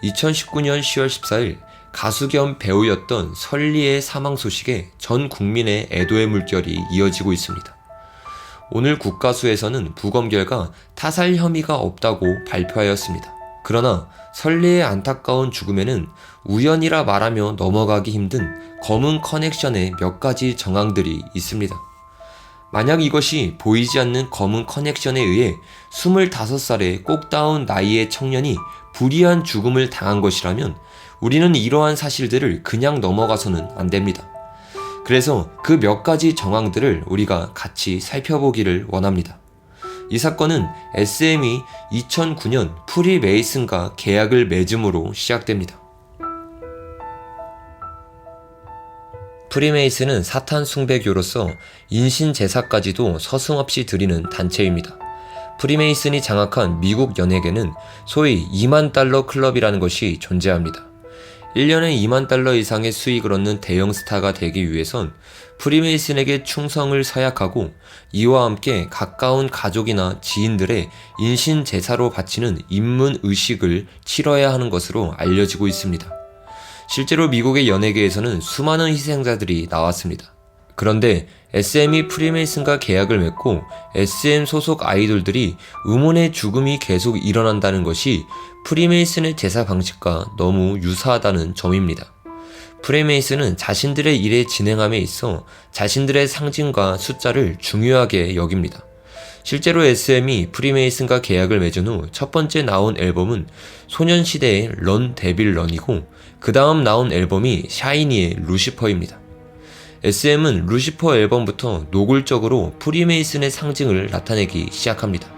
2019년 10월 14일 가수 겸 배우였던 설리의 사망 소식에 전 국민의 애도의 물결이 이어지고 있습니다. 오늘 국가수에서는 부검 결과 타살 혐의가 없다고 발표하였습니다. 그러나 설리의 안타까운 죽음에는 우연이라 말하며 넘어가기 힘든 검은 커넥션의 몇 가지 정황들이 있습니다. 만약 이것이 보이지 않는 검은 커넥션에 의해 25살의 꼭다운 나이의 청년이 불의한 죽음을 당한 것이라면 우리는 이러한 사실들을 그냥 넘어가서는 안 됩니다. 그래서 그 몇 가지 정황들을 우리가 같이 살펴보기를 원합니다. 이 사건은 SM이 2009년 프리 메이슨과 계약을 맺음으로 시작됩니다. 프리메이슨은 사탄 숭배교로서 인신 제사까지도 서슴없이 드리는 단체입니다. 프리메이슨이 장악한 미국 연예계는 소위 2만 달러 클럽이라는 것이 존재합니다. 1년에 2만 달러 이상의 수익을 얻는 대형 스타가 되기 위해선 프리메이슨에게 충성을 서약하고 이와 함께 가까운 가족이나 지인들의 인신 제사로 바치는 입문 의식을 치러야 하는 것으로 알려지고 있습니다. 실제로 미국의 연예계에서는 수많은 희생자들이 나왔습니다. 그런데 SM이 프리메이슨과 계약을 맺고 SM 소속 아이돌들이 의문의 죽음이 계속 일어난다는 것이 프리메이슨의 제사 방식과 너무 유사하다는 점입니다. 프리메이슨은 자신들의 일의 진행함에 있어 자신들의 상징과 숫자를 중요하게 여깁니다. 실제로 SM이 프리메이슨과 계약을 맺은 후 첫 번째 나온 앨범은 소년시대의 런 데빌 런이고 그 다음 나온 앨범이 샤이니의 루시퍼입니다. SM은 루시퍼 앨범부터 노골적으로 프리메이슨의 상징을 나타내기 시작합니다.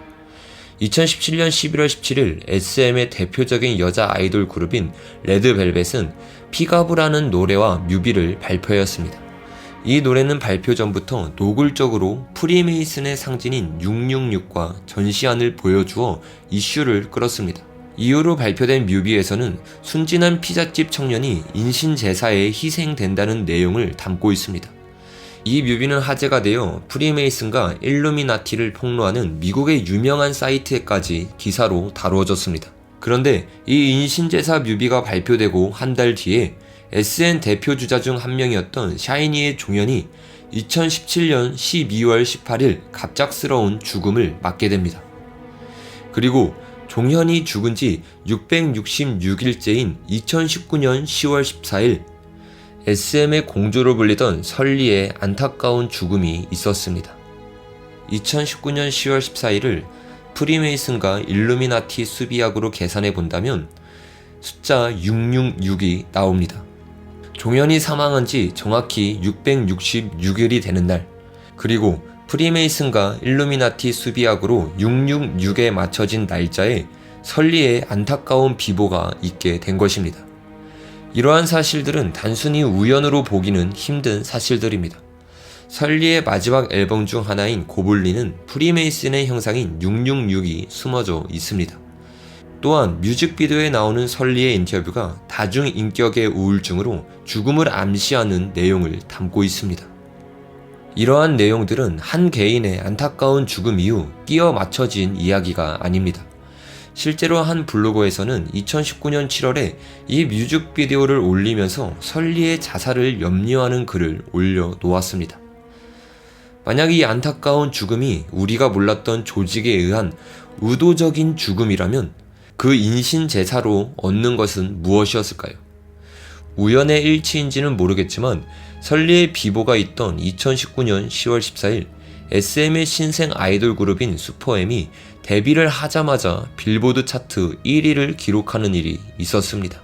2017년 11월 17일 SM의 대표적인 여자 아이돌 그룹인 레드벨벳은 피가브라는 노래와 뮤비를 발표하였습니다. 이 노래는 발표 전부터 노골적으로 프리메이슨의 상징인 666과 전시안을 보여주어 이슈를 끌었습니다. 이후로 발표된 뮤비에서는 순진한 피자집 청년이 인신제사에 희생된다는 내용을 담고 있습니다. 이 뮤비는 화제가 되어 프리메이슨과 일루미나티를 폭로하는 미국의 유명한 사이트에까지 기사로 다루어졌습니다. 그런데 이 인신제사 뮤비가 발표되고 한 달 뒤에 SN 대표주자 중 한 명이었던 샤이니의 종현이 2017년 12월 18일 갑작스러운 죽음을 맞게 됩니다. 그리고 종현이 죽은 지 666일째인 2019년 10월 14일 SM의 공주로 불리던 설리의 안타까운 죽음이 있었습니다. 2019년 10월 14일을 프리메이슨과 일루미나티 수비약으로 계산해 본다면 숫자 666이 나옵니다. 종현이 사망한 지 정확히 666일이 되는 날, 그리고 프리메이슨과 일루미나티 수비약으로 666에 맞춰진 날짜에 설리의 안타까운 비보가 있게 된 것입니다. 이러한 사실들은 단순히 우연으로 보기는 힘든 사실들입니다. 설리의 마지막 앨범 중 하나인 고블린은 프리메이슨의 형상인 666이 숨어져 있습니다. 또한 뮤직비디오에 나오는 설리의 인터뷰가 다중인격의 우울증으로 죽음을 암시하는 내용을 담고 있습니다. 이러한 내용들은 한 개인의 안타까운 죽음 이후 끼어 맞춰진 이야기가 아닙니다. 실제로 한 블로거에서는 2019년 7월에 이 뮤직비디오를 올리면서 설리의 자살을 염려하는 글을 올려놓았습니다. 만약 이 안타까운 죽음이 우리가 몰랐던 조직에 의한 의도적인 죽음이라면 그 인신제사로 얻는 것은 무엇이었을까요? 우연의 일치인지는 모르겠지만 설리의 비보가 있던 2019년 10월 14일 SM의 신생 아이돌 그룹인 슈퍼엠이 데뷔를 하자마자 빌보드 차트 1위를 기록하는 일이 있었습니다.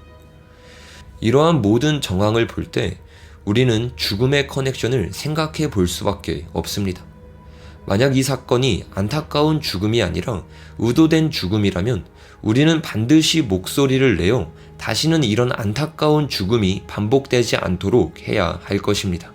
이러한 모든 정황을 볼 때 우리는 죽음의 커넥션을 생각해 볼 수밖에 없습니다. 만약 이 사건이 안타까운 죽음이 아니라 의도된 죽음이라면 우리는 반드시 목소리를 내어 다시는 이런 안타까운 죽음이 반복되지 않도록 해야 할 것입니다.